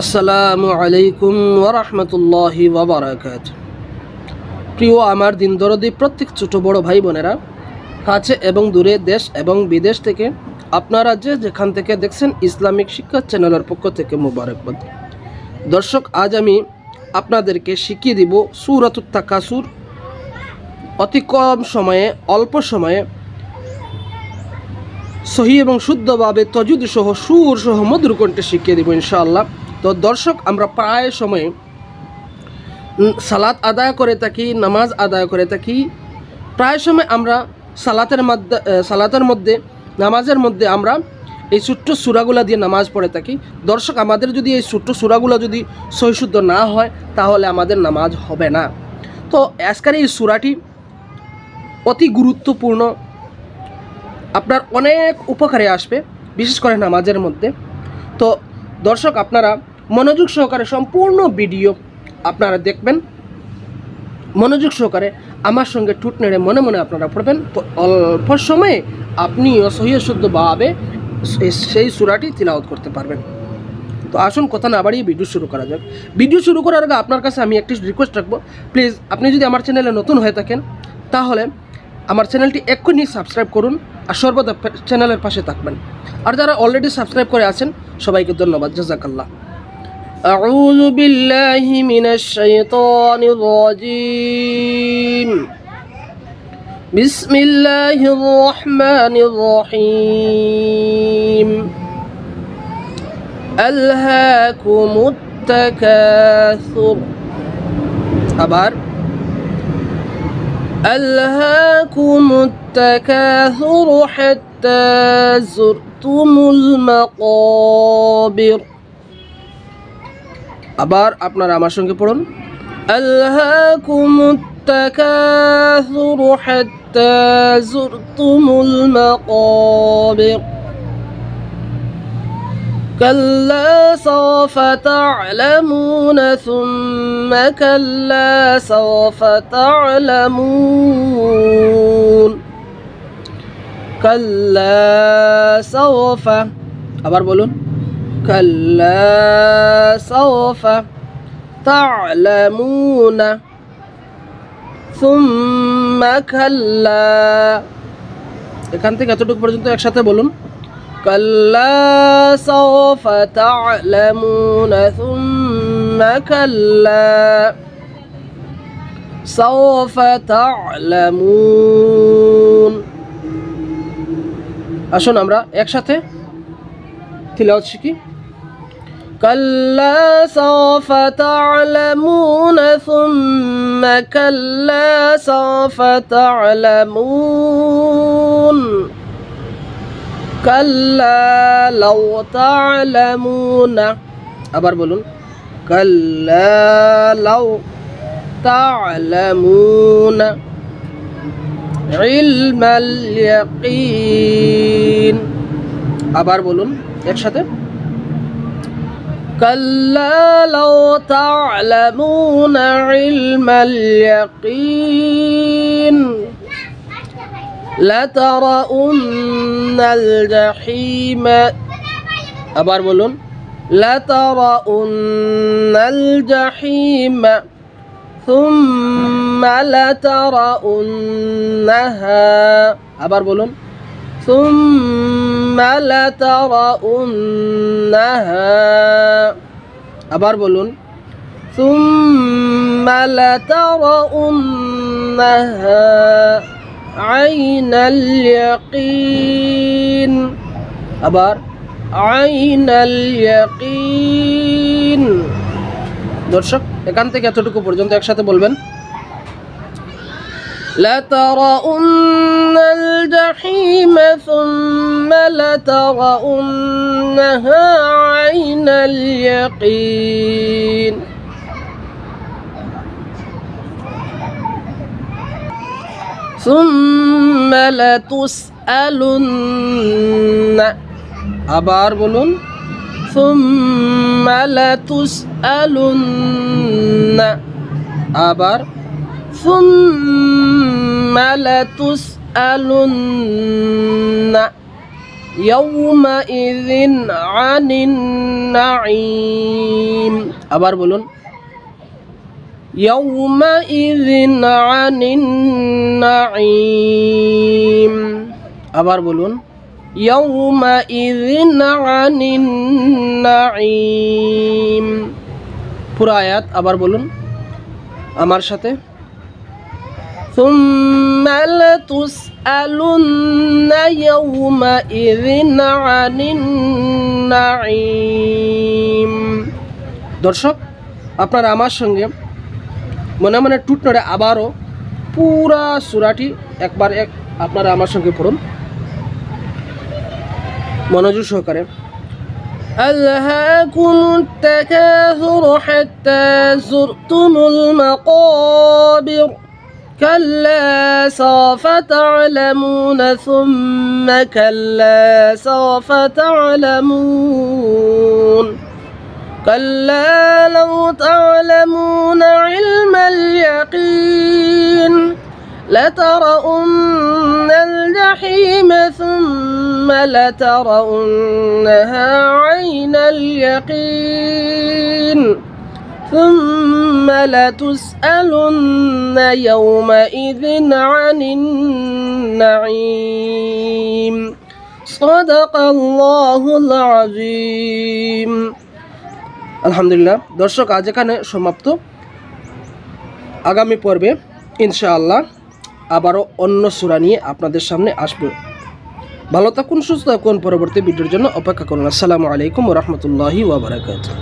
আসসালামু আলাইকুম ওয়া রাহমাতুল্লাহি ওয়া বারাকাতুহু। প্রিয় আমার দিন দরদি প্রত্যেক ছোট বড় ভাই বোনেরা, কাছে এবং দূরে, দেশ এবং বিদেশ থেকে আপনারা যেখান থেকে দেখছেন, ইসলামিক শিক্ষা চ্যানেলের পক্ষ থেকে মুবারকবাদ। দর্শক, আজ আমি আপনাদেরকে শিখিয়ে দিব সূরাতুত তাকাসুর অতি কম সময়ে, অল্প সময়ে সহি এবং শুদ্ধভাবে তাজউদ সহ সুর সহ মধুর কণ্ঠে শিখিয়ে দেব ইনশাআল্লাহ। তো দর্শক, আমরা প্রায় সময় সালাত আদায় করে থাকি, নামাজ আদায় করে থাকি। প্রায় সময় আমরা সালাতের মধ্যে নামাজের মধ্যে আমরা এই ছোট্ট সূরাগুলা দিয়ে নামাজ পড়ে থাকি। দর্শক, আমাদের যদি এই ছোট্ট সূরাগুলো যদি সহি শুদ্ধ না হয়, তাহলে আমাদের নামাজ হবে না। তো আজকের এই সূরাটি অতি গুরুত্বপূর্ণ, আপনার অনেক উপকারে আসবে, বিশেষ করে নামাজের মধ্যে। তো দর্শক, আপনারা মনোযোগ সহকারে সম্পূর্ণ ভিডিও আপনারা দেখবেন, মনোযোগ সহকারে আমার সঙ্গে টুট নেড়ে মনে মনে আপনারা পড়বেন। তো অল্প সময়ে আপনিও সহি শুদ্ধভাবে সেই সূরাটি তিলাওয়াত করতে পারবেন। তো আসুন কথা না বাড়িয়ে ভিডিও শুরু করা যাক। ভিডিও শুরু করার আগে আপনার কাছে আমি একটি রিকোয়েস্ট রাখবো, প্লিজ আপনি যদি আমার চ্যানেলে নতুন হয়ে থাকেন, তাহলে আমার চ্যানেলটি এক্ষুনি সাবস্ক্রাইব করুন আর সর্বদা চ্যানেলের পাশে থাকবেন। আর যারা অলরেডি সাবস্ক্রাইব করে আছেন, সবাইকে ধন্যবাদ, জাযাকাল্লাহ। আউযু বিল্লাহি মিনাশ শাইতানির রাজীম। বিসমিল্লাহির রহমানির রহিম। আলহাকুমুত তাকাসুর। আবার আলহাকুমুত তাকাসুর হাত্তা যুরতুমুল মাকাবির। আবার আপনারা আমার সঙ্গে পড়ুন, আলহাকুমুত তাকাসুর হাত্তা যুরতুমুল মাকাবির। كلا سوف تعلمون ثم كلا سوف تعلمون كلا سوف। আবার বলুন, كلا سوف تعلمون ثم كلا। এখান থেকে এতটুকু পর্যন্ত একসাথে বলুন, كلا سوف تعلمون ثم كلا سوف تعلمون। আসুন আমরা একসাথে তিলাওয়াত শিখি। كلا سوف تعلمون ثم كلا سوف تعلمون كلا لو تعلمون। আবার বলুন, كلا لو تعلمون علم اليقين। আবার বলুন একসাথে, كلا لو تعلمون علم اليقين لترؤن الجحيم। আবার বলুন, لترؤن الجحيم ثم لترؤنها। আবার বলুন, ثم لترؤنها। আবার বলুন, ثم لترؤنها عين اليقين। আবার عين اليقين। দর্শক, এখান থেকে এতটুকু পর্যন্ত একসাথে বলবেন, لترؤن الجحيم ثم لترؤنها عين اليقين ثم لتسألن। আবার বলুন, ثم لتسألن। আবার ثم لتسألن ইয়াউমাইযিন আনিন নাঈম। আবার বলুন, ইয়াউমাইযিন আনিন নাঈম। আবার বলুন, ইয়াউমাইযিন আনিন নাঈম। পুরো আয়াত আবার বলুন আমার সাথে। সুম্মা লাতুসআলুন্না ইয়াউমাইযিন আনিন নাঈম। দর্শক, আপনারা আমার সঙ্গে মনে মনে টুট নড়ে আবারও পুরা সূরাটি একবার আপনারা আমার সঙ্গে পড়ুন মনোযোগ সহকারে। আলহাকুমুত তাকাসুরু হাত্তা যুরতুমুল মাকাবির কাল্লা সাওফা তা'লামুনা সুম্মা কাল্লা সাওফা তা'লামুন كلا لو تعلمون علم اليقين لترؤن الجحيم ثم لترؤنها عين اليقين ثم لتسألن يومئذ عن النعيم صدق الله العظيم। আলহামদুলিল্লাহ দর্শক, আজ এখানে সমাপ্ত। আগামী পর্বে ইনশাআল্লাহ আবারও অন্য সূরা নিয়ে আপনাদের সামনে আসবে। ভালো থাকুন, সুস্থ থাকুন, পরবর্তী ভিডিওর জন্য অপেক্ষা করুন। আসসালামু আলাইকুম ওয়া রাহমাতুল্লাহি ওয়া বারাকাতুহু।